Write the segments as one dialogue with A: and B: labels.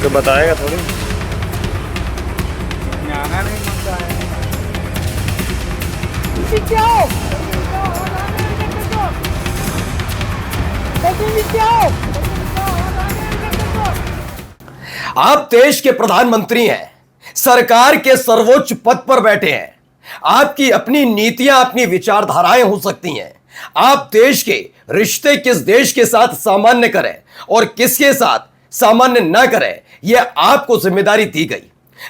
A: तो बताएगा थोड़ी।
B: आना नहीं मानता है।
C: आप देश के प्रधानमंत्री हैं, सरकार के सर्वोच्च पद पर बैठे हैं। आपकी अपनी नीतियां, अपनी विचारधाराएं हो सकती हैं। आप देश के रिश्ते किस देश के साथ सामान्य करें और किसके साथ सामान्य न करें, यह आपको जिम्मेदारी दी गई।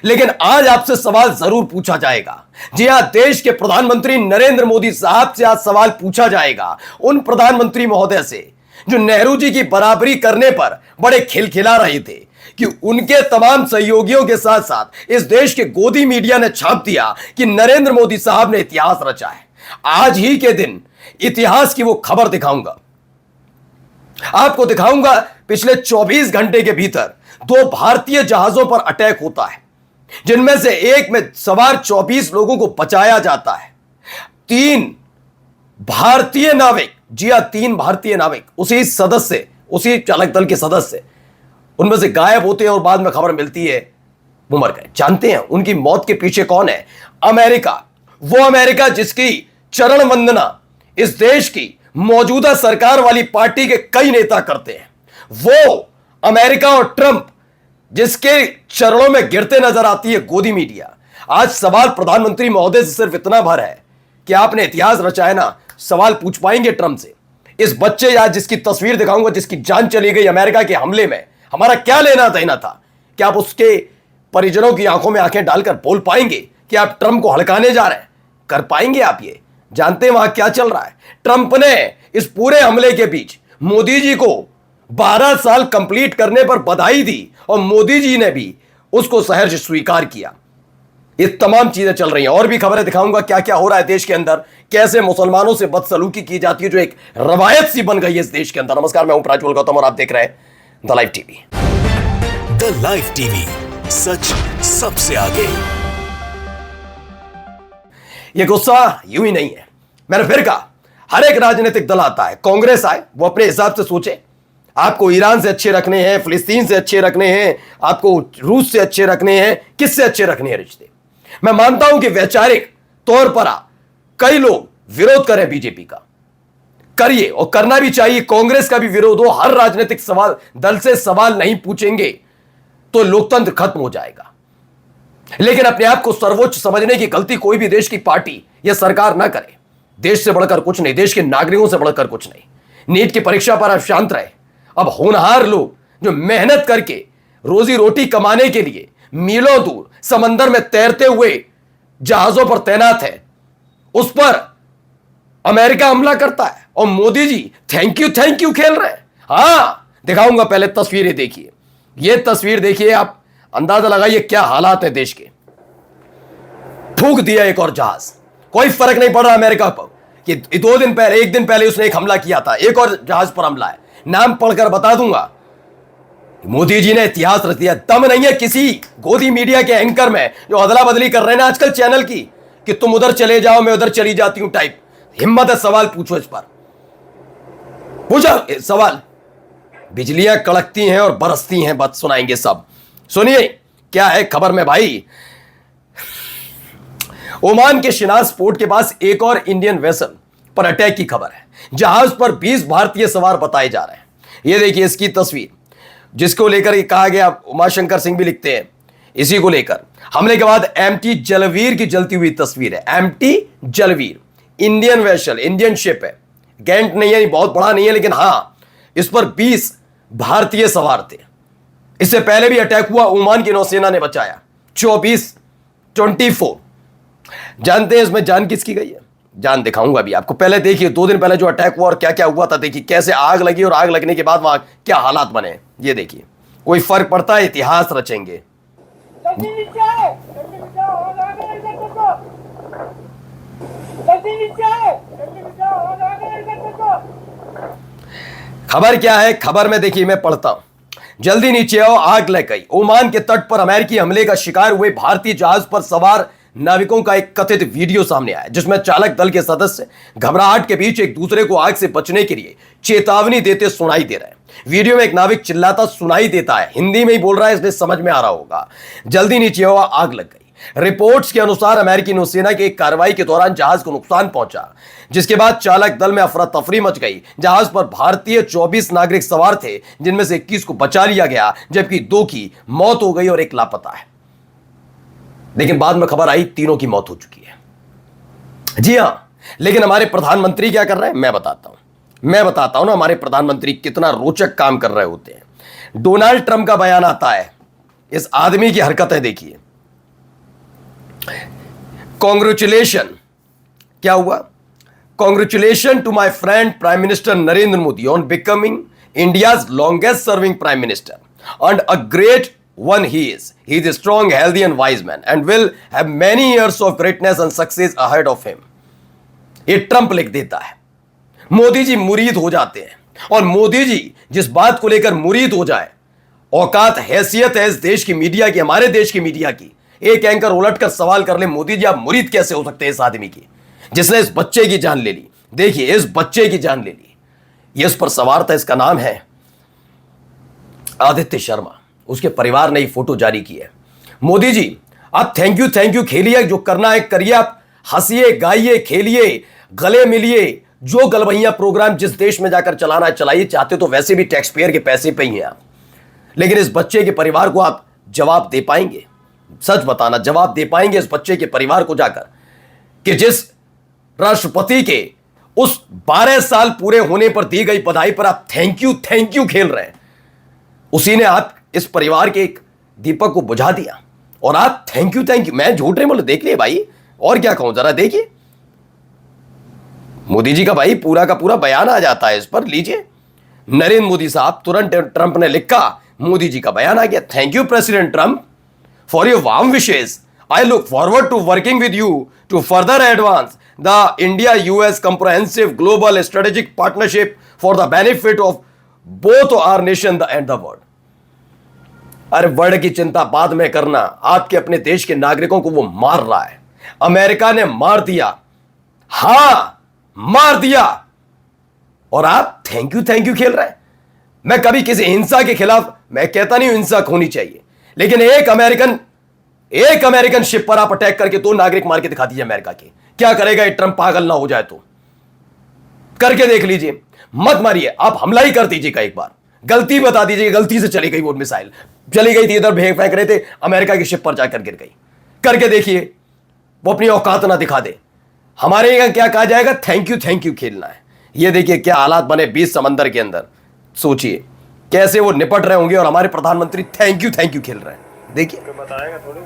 C: लेकिन आज आपसे सवाल जरूर पूछा जाएगा। जी हां, देश के प्रधानमंत्री नरेंद्र मोदी साहब से आज सवाल पूछा जाएगा, उन प्रधानमंत्री महोदय से जो नेहरू जी की बराबरी करने पर बड़े खिलखिला रहे थे कि उनके तमाम सहयोगियों के साथ साथ इस देश के गोदी मीडिया ने छाप दिया कि नरेंद्र मोदी साहब ने इतिहास रचा है। आज ही के दिन इतिहास की वो खबर दिखाऊंगा आपको। दिखाऊंगा पिछले 24 घंटे के भीतर 2 भारतीय जहाजों पर अटैक होता है, जिनमें से एक में सवार 24 लोगों को बचाया जाता है। 3 भारतीय नाविक, जी हां 3 भारतीय नाविक उसी सदस्य, उसी चालक दल के सदस्य उनमें से गायब होते हैं और बाद में खबर मिलती है वो मर गए। जानते हैं उनकी मौत के पीछे कौन है? अमेरिका। वो अमेरिका जिसकी चरण वंदना इस देश की मौजूदा सरकार वाली पार्टी के कई नेता करते हैं। वो अमेरिका और ट्रंप जिसके चरणों में गिरते नजर आती है गोदी मीडिया। आज सवाल प्रधानमंत्री महोदय से सिर्फ इतना भर है कि आपने इतिहास रचा है ना। सवाल पूछ पाएंगे ट्रंप से, इस बच्चे आज जिसकी तस्वीर दिखाऊंगा, जिसकी जान चली गई अमेरिका के हमले में, हमारा क्या लेना देना था? क्या आप उसके परिजनों की आंखों में आंखें डालकर बोल पाएंगे कि आप ट्रंप को हड़काने जा रहे हैं? कर पाएंगे आप ये? जानते हैं वहां क्या चल रहा है? ट्रंप ने इस पूरे हमले के बीच मोदी जी को 12 साल कंप्लीट करने पर बधाई दी और मोदी जी ने भी उसको सहर्ष स्वीकार किया। ये तमाम चीजें चल रही हैं। और भी खबरें दिखाऊंगा क्या क्या हो रहा है देश के अंदर, कैसे मुसलमानों से बदसलूकी की जाती है जो एक रवायत सी बन गई है इस देश के अंदर। नमस्कार, मैं हूं प्राज्वल गौतम और आप देख रहे हैं the live TV.
D: The live TV, सच सबसे आगे।
C: ये गुस्सा यूं ही नहीं है। मैंने फिर कहा, हर एक राजनीतिक दल आता है, कांग्रेस आए, वो अपने हिसाब से सोचे। आपको ईरान से अच्छे रखने हैं, फिलिस्तीन से अच्छे रखने हैं, आपको रूस से अच्छे रखने हैं, किससे अच्छे रखने हैं रिश्ते। मैं मानता हूं कि वैचारिक तौर पर कई लोग विरोध करें बीजेपी का, करिए और करना भी चाहिए। कांग्रेस का भी विरोध हो। हर राजनीतिक सवाल दल से सवाल नहीं पूछेंगे तो लोकतंत्र खत्म हो जाएगा। लेकिन अपने आप को सर्वोच्च समझने की गलती कोई भी देश की पार्टी या सरकार ना करे। देश से बढ़कर कुछ नहीं, देश के नागरिकों से बढ़कर कुछ नहीं। नीट की परीक्षा पर आप शांत रहे। अब होनहार लोग जो मेहनत करके रोजी रोटी कमाने के लिए मीलों दूर समंदर में तैरते हुए जहाजों पर तैनात है, उस पर अमेरिका हमला करता है और मोदी जी थैंक यू खेल रहे हैं। हां, दिखाऊंगा, पहले तस्वीरें देखिए। यह तस्वीर देखिए, आप अंदाजा लगाइए क्या हालात है देश के। ठूक दिया एक और जहाज, कोई फर्क नहीं पड़ रहा अमेरिका पर कि 2 दिन पहले, 1 दिन पहले उसने एक हमला किया था। एक और जहाज पर हमला है, नाम पढ़कर बता दूंगा। मोदी जी ने इतिहास रच दिया। दम नहीं है किसी गोदी मीडिया के एंकर में जो अदला बदली कर रहे हैं ना आजकल चैनल की, कि तुम उधर चले जाओ मैं उधर चली जाती हूं टाइप। हिम्मत है, सवाल पूछो इस पर। पूछो सवाल। बिजलियां कड़कती हैं और बरसती हैं, बात सुनाएंगे सब। सुनिए क्या है खबर में भाई। ओमान के शिनाज पोर्ट के पास एक और इंडियन वेसल पर अटैक की खबर है। जहाज पर 20 भारतीय सवार बताए जा रहे हैं। यह देखिए इसकी तस्वीर, जिसको लेकर ये कहा गया, उमाशंकर सिंह भी लिखते हैं इसी को लेकर। हमले के बाद एमटी जलवीर की जलती हुई तस्वीर है। MT Jalveer Indian vessel, Indian ship है, गैंट नहीं है, बहुत बड़ा नहीं है, लेकिन हां इस पर 20 भारतीय सवार थे। इससे पहले भी अटैक हुआ, ओमान की नौसेना ने बचाया। 24 जानते हैं इसमें जान किसकी गई है? जान दिखाऊंगा भी आपको। पहले देखिए 2 दिन पहले जो अटैक हुआ और क्या क्या हुआ था। देखिए कैसे आग लगी और आग लगने के बाद वहां क्या हालात बने। ये देखिए, कोई फर्क पड़ता है? इतिहास रचेंगे। खबर क्या है? खबर में देखिए, मैं पढ़ता हूं। जल्दी नीचे आओ, आग लग गई। ओमान के तट पर अमेरिकी हमले का शिकार हुए भारतीय जहाज पर सवार नाविकों का एक कथित वीडियो सामने आया, जिसमें चालक दल के सदस्य घबराहट के बीच एक दूसरे को आग से बचने के लिए चेतावनी देते सुनाई दे रहे हैं। वीडियो में एक नाविक चिल्लाता सुनाई देता है, हिंदी में ही बोल रहा है, इसलिए समझ में आ रहा होगा। जल्दी नीचे हुआ, आग लग गई। रिपोर्ट्स के अनुसार अमेरिकी नौसेना की एक कार्रवाई के दौरान जहाज को नुकसान पहुंचा, जिसके बाद चालक दल में अफरा तफरी मच गई। जहाज पर भारतीय 24 नागरिक सवार थे, जिनमें से 21 को बचा लिया गया, जबकि 2 की मौत हो गई और 1 लापता है। लेकिन बाद में खबर आई, तीनों की मौत हो चुकी है। जी हां, लेकिन हमारे प्रधानमंत्री क्या कर रहे हैं, मैं बताता हूं ना हमारे प्रधानमंत्री कितना रोचक काम कर रहे होते हैं। डोनाल्ड ट्रंप का बयान आता है, इस आदमी की हरकतें देखिए। कॉन्ग्रेचुलेशन, क्या हुआ? Congratulation to my friend prime minister Narendra Modi on becoming India's longest serving prime minister and a great one he is a strong, healthy and wise man and will have many years of greatness and success ahead of him। ये Trump लिख देता है। मोदी जी मुरीद हो जाते हैं, और मोदी जी जिस बात को लेकर मुरीद हो जाए, औकात हैसियत है इस देश की मीडिया की, हमारे देश की मीडिया की। एक एंकर उलट कर सवाल कर ले, मोदी जी आप मुरीद कैसे हो सकते हैं इस आदमी की, जिसने इस बच्चे की जान ले ली। देखिए, इस बच्चे की जान ले ली, ये इस पर सवार था। इसका नाम है आदित्य शर्मा। उसके परिवार ने फोटो जारी की है। मोदी जी आप थैंक यू खेलिए, जो करना है करिए, आप हंसिए, गाइए, खेलिए, गले मिलिए, जो गलबैया प्रोग्राम जिस देश में जाकर चलाना है चलाइए। चाहते तो वैसे भी टैक्स पेयर के पैसे पे ही हैं आप, लेकिन इस बच्चे के परिवार को आप जवाब दे पाएंगे? सच बताना, जवाब दे पाएंगे इस बच्चे के परिवार को जाकर कि जिस राष्ट्रपति के उस 12 साल पूरे होने पर दी गई बधाई पर आप थैंक यू खेल रहे हैं, उसी ने आप इस परिवार के एक दीपक को बुझा दिया, और आप थैंक यू मैं झूठ नहीं बोल, देख लिए भाई, और क्या कहूं, जरा देखिए। मोदी जी का भाई पूरा का पूरा बयान आ जाता है इस पर, लीजिए। नरेंद्र मोदी साहब, तुरंत ट्रंप ने लिखा, मोदी जी का बयान आ गया। Thank you president Trump for your warm wishes, I look forward to working with you to further advance the India US comprehensive global strategic partnership for the benefit of both our nation and the world. अरे world की चिंता बाद में करना, आपके अपने देश के नागरिकों को वो मार रहा है। अमेरिका ने मार दिया, हां मार दिया, और आप थैंक यू खेल रहे हैं। मैं कभी किसी हिंसा के खिलाफ, मैं कहता नहीं हिंसा होनी चाहिए, लेकिन एक अमेरिकन शिप पर आप अटैक करके 2 नागरिक मार के दिखा दीजिए अमेरिका के, क्या करेगा ये ट्रंप पागल ना हो जाए तो? करके देख लीजिए, मत मारिए, आप हमला ही कर दीजिएगा एक बार, गलती बता दीजिए, गलती से चली गई वो मिसाइल, चली गई थी इधर, फेंक रहे थे, अमेरिका की शिप पर जाकर गिर गई। करके देखिए, वो अपनी औकात ना दिखा दे। हमारे यहां क्या कहा जाएगा, थैंक यू खेलना है। ये देखिए क्या हालात बने 20 समंदर के अंदर, सोचिए कैसे वो निपट रहे होंगे, और हमारे प्रधानमंत्री थैंक यू खेल रहे हैं। देखिए,
A: बताएगा थोड़ी,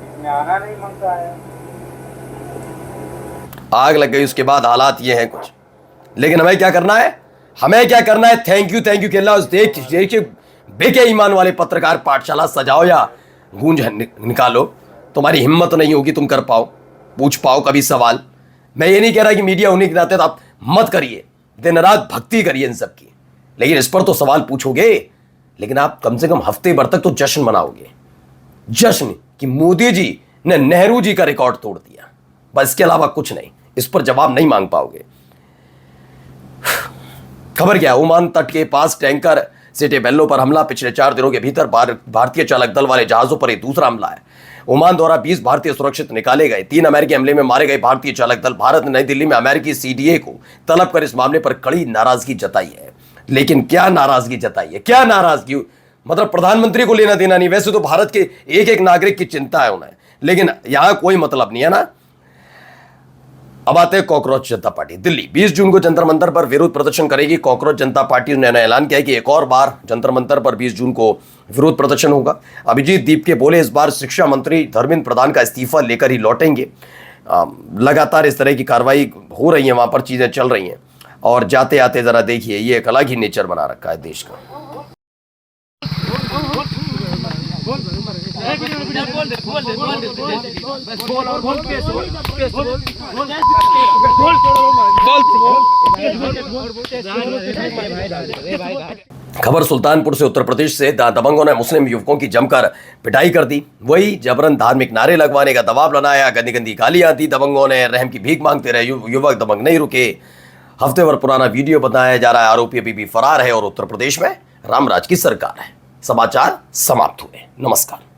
A: इसमें आना नहीं मांगता है।
C: आग लग गई, उसके बाद हालात ये हैं कुछ, लेकिन हमें क्या करना है, थैंक यू खेलना। उस देखिए बेके ईमान वाले पत्रकार पाठशाला सजाओ या गूंज निकालो, तुम्हारी हिम्मत नहीं होगी तुम कर पाओ, पूछ पाओ कभी सवाल। मैं ये नहीं कह रहा कि मीडिया होने के नाते तो आप मत करिए, दिन रात भक्ति करिए इन सब की, लेकिन इस पर तो सवाल पूछोगे, लेकिन आप कम से कम हफ्ते भर तक तो जश्न मनाओगे, जश्न कि मोदी जी ने नेहरू जी का रिकॉर्ड तोड़ दिया, बस इसके अलावा कुछ नहीं। इस पर जवाब नहीं मांग पाओगे। खबर क्या है, ओमान तट के पास टैंकर सिटी बेल्लो पर हमला। पिछले 4 दिनों के भीतर भारतीय चालक दल वाले जहाजों पर एक दूसरा हमला है। ओमान द्वारा 20 भारतीय सुरक्षित निकाले गए। 3 अमेरिकी हमले में मारे गए भारतीय चालक दल। भारत ने नई दिल्ली में अमेरिकी सीडीए को तलब कर इस मामले पर कड़ी नाराजगी जताई है। लेकिन क्या नाराजगी जताई है, क्या नाराजगी, मतलब प्रधानमंत्री को लेना देना नहीं। वैसे तो भारत के एक नागरिक की चिंता है उन्हें, लेकिन यहां कोई मतलब नहीं है ना। अब आते हैं कॉकरोच जनता पार्टी। दिल्ली 20 जून को जंतर मंतर पर विरोध प्रदर्शन करेगी कॉकरोच जनता पार्टी ने ऐलान किया कि एक और बार जंतर मंतर पर 20 जून को विरोध प्रदर्शन होगा। अभिजीत दीप के बोले, इस बार शिक्षा मंत्री धर्मेंद्र प्रधान का इस्तीफा लेकर ही लौटेंगे। लगातार इस तरह की कार्रवाई हो रही है, वहां पर चीजें चल रही हैं। और जाते आते जरा देखिए, ये एक अलग ही नेचर बना रखा है देश का। खबर सुल्तानपुर से, उत्तर प्रदेश से। दबंगों ने मुस्लिम युवकों की जमकर पिटाई कर दी। वही जबरन धार्मिक नारे लगवाने का दबाव बनाया, गंदी गंदी गालियां दी दबंगों ने। रहम की भीख मांगते रहे युवक, दबंग नहीं रुके। हफ्ते भर पुराना वीडियो बताया जा रहा है। आरोपी अभी भी फरार है और उत्तर प्रदेश में रामराज की सरकार है। समाचार समाप्त हुए। नमस्कार।